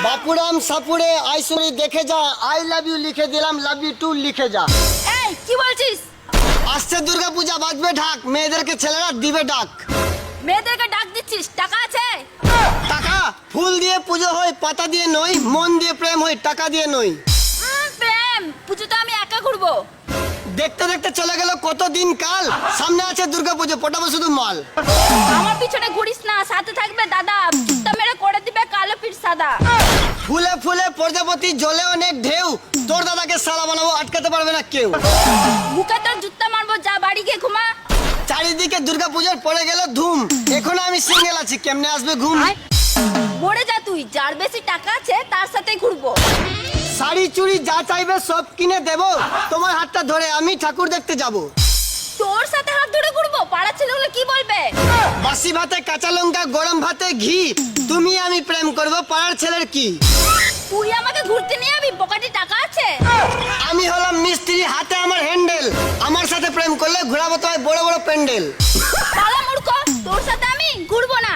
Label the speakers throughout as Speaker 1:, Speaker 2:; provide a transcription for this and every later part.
Speaker 1: বাপুরাম সাপুরে আইসুরি দেখে যা, I love you লিখে দিলাম, লাভ ইউ টু লিখে যা।
Speaker 2: এই কি বলছিস?
Speaker 1: আসছে দুর্গা পূজা, বাজবে ঢাক, মেয়েদেরকে ছেলেরা দিবে ডাক।
Speaker 2: মেয়েদেরকে ডাক দিচ্ছিস, টাকা আছে?
Speaker 1: টাকা? ফুল দিয়ে পুজো হয়, পাতা দিয়ে নই, মন দিয়ে প্রেম হয়, টাকা দিয়ে নই।
Speaker 2: প্রেম পুজো তো আমি একা ঘুরবো।
Speaker 1: দেখতে দেখতে চলে গেল কত দিন কাল, সামনে আছে দুর্গা পুজো, পটাবো শুধু মাল।
Speaker 2: আমার পিছনে ঘুরিস না, সাথে থাকবে দাদা, জুতা মেরে করে দিবে কালো পিঠ সাদা।
Speaker 1: ফুলে ফুলে প্রজাপতি, জলে অনেক ঢেউ, তোর দাদাকে সালা বানাবো, আটকাতে পারবে না কেউ।
Speaker 2: মুখে তোর জুতা মারবো, যা বাড়ি গিয়ে ঘুমা।
Speaker 1: চারিদিকে দুর্গা পুজোর পড়ে গেল ধুম, এখন আমি সিঙ্গেল আছি, কেমনে আসবে ঘুম?
Speaker 2: মরে যা তুই, যার বেশি টাকা আছে তার সাথে ঘুরবো।
Speaker 1: শাড়ি চুড়ি যা চাইবে সব কিনে দেব, তোমার হাতটা ধরে আমি ঠাকুর দেখতে যাব।
Speaker 2: তোর সাথে হাত ধরে ঘুরবো, পাড়ার ছেলেগুলো কি বলবে?
Speaker 1: বাসি ভাতে কাঁচা লঙ্কা, গরম ভাতে ঘি, তুমি আমি প্রেম করব, পাড়ার ছেলের কি?
Speaker 2: তুই আমাকে ঘুরতে নিয়ে যাবি, পকেটে টাকা আছে?
Speaker 1: আমি হলাম মিস্ত্রি, হাতে আমার হ্যান্ডেল, আমার সাথে প্রেম করলে ঘোরাবো তোমায় বড় বড় প্যান্ডেল।
Speaker 2: পালা মূর্খ, তোর সাথে আমি ঘুরবো না।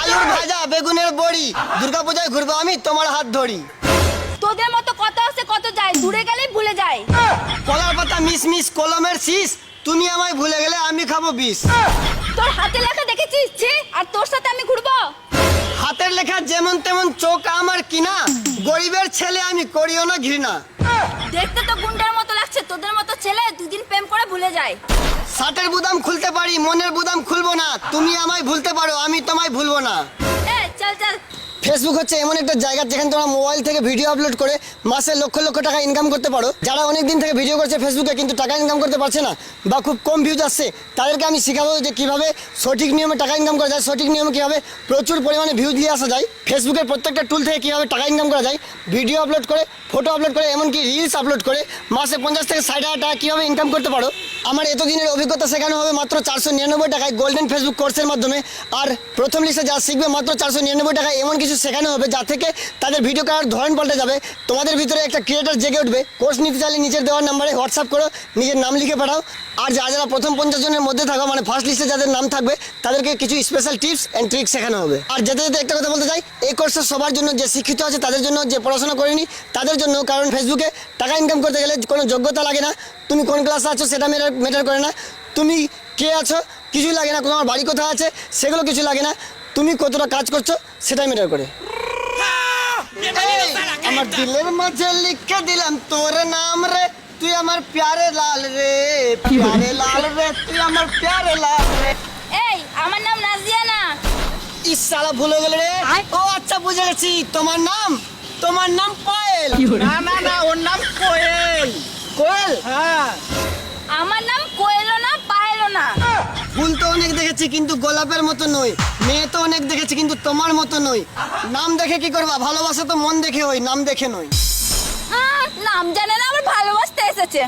Speaker 1: আলুর ভাজা, বেগুনের বড়ি, দুর্গা পূজায় ঘুরবো আমি তোমার হাত ধরি।
Speaker 2: তোদের মতো কত আসে কত যায়, দূরে গেলে ভুলে যায়।
Speaker 1: কলার পাতা মিস মিস, কলমের শীষ, তুমি আমায় ভুলে গেলে আমি খাবো বিষ।
Speaker 2: তোর হাতে লেখা দেখেছিস ছি, আর তোর সাথে আমি ঘুরবো?
Speaker 1: হাতের লেখা যেমন তেমন, চোখ আমার কিনা, গরিবের ছেলে আমি করিও না ঘৃণা।
Speaker 2: দেখতে তো গুন্ডার মতো লাগছে, তোদের মতো ছেলে দুদিন প্রেম করে ভুলে যায়।
Speaker 1: শার্টের বুদাম খুলতে পারি, মনের বুদাম খুলবো না, তুমি আমায় ভুলতে পারো, আমি তোমায় ভুলবো না।
Speaker 2: চল চল।
Speaker 1: ফেসবুক হচ্ছে এমন একটা জায়গা যেখানে তোমরা মোবাইল থেকে ভিডিও আপলোড করে মাসে লক্ষ লক্ষ টাকা ইনকাম করতে পারো। যারা অনেক দিন থেকে ভিডিও করছে ফেসবুকে কিন্তু টাকা ইনকাম করতে পারছে না বা খুব কম ভিউজ আসছে, তাদেরকে আমি শেখাবো যে কীভাবে সঠিক নিয়মে টাকা ইনকাম করা যায়, সঠিক নিয়মে কীভাবে প্রচুর পরিমাণে ভিউজ নিয়ে আসা যায়, ফেসবুকের প্রত্যেকটা টুল থেকে কীভাবে টাকা ইনকাম করা যায়, ভিডিও আপলোড করে, ফটো আপলোড করে, এমনকি রিলস আপলোড করে মাসে 50 থেকে 60 হাজার টাকা কীভাবে ইনকাম করতে পারো। আমার এতদিনের অভিজ্ঞতা শেখানো হবে মাত্র 499 টাকায় গোল্ডেন ফেসবুক কোর্সের মাধ্যমে। আর প্রথম লিস্টে যা শিখবে মাত্র 499 টাকায় এমন কিছু শেখানো হবে যা থেকে তাদের ভিডিও করার ধরন পাল্টে যাবে। তোমাদের ভিতরে একটা ক্রিয়েটার জেগে উঠবে। কোর্স নিতে চাইলে নিচের দেওয়ার নাম্বারে হোয়াটসঅ্যাপ করো, নিজের নাম লিখে পাঠাও। আর যারা প্রথম 50 জনের মধ্যে থাকো, মানে ফার্স্ট লিস্টে যাদের নাম থাকবে, তাদেরকে কিছু স্পেশাল টিপস অ্যান্ড ট্রিক্স শেখানো হবে। আর যেতে যেতে একটা কথা বলতে চাই, এই কোর্সটা সবার জন্য, যে শিক্ষিত আছে তাদের জন্য, যে পড়াশোনা করেনি তাদের জন্য। কারণ ফেসবুকে টাকা ইনকাম করতে গেলে কোনো যোগ্যতা লাগে না, তুমি কোন ক্লাসে আছো সেটা ম্যাটার করে না, তুমি কে আছো কিছুই লাগে না, তোমার বাড়ি কোথায় আছে সেগুলো কিছু লাগে না, তুমি কতটা কাজ করছো সেটাই ম্যাটার করে। আমার দিলের মাঝে লিখে দিলাম তোর নাম রে, তুই আমার প্যারে লাল রে, প্যারে লাল রে, তুই আমার প্যারে লাল রে।
Speaker 2: এই আমার নাম নাজিয়া না।
Speaker 1: ইস শালা ভুলে গেল রে। ও আচ্ছা বুঝে গেছি, তোমার নাম পায়েল।
Speaker 3: না না না, ওর নাম কোয়েল।
Speaker 1: কোয়েল?
Speaker 3: হ্যাঁ।
Speaker 2: আমার নাম কোয়েলো না, পায়েলো না।
Speaker 1: ফুল তো অনেক দেখেছি কিন্তু গোলাপের মতো নই, মেয়ে তো অনেক দেখেছি কিন্তু তোমার মতো নই। নাম দেখে কি করবা, ভালোবাসা তো মন দেখে হয়, নাম দেখে নই।
Speaker 2: নাম জানে না, আবার ভালোবাসতে এসেছে।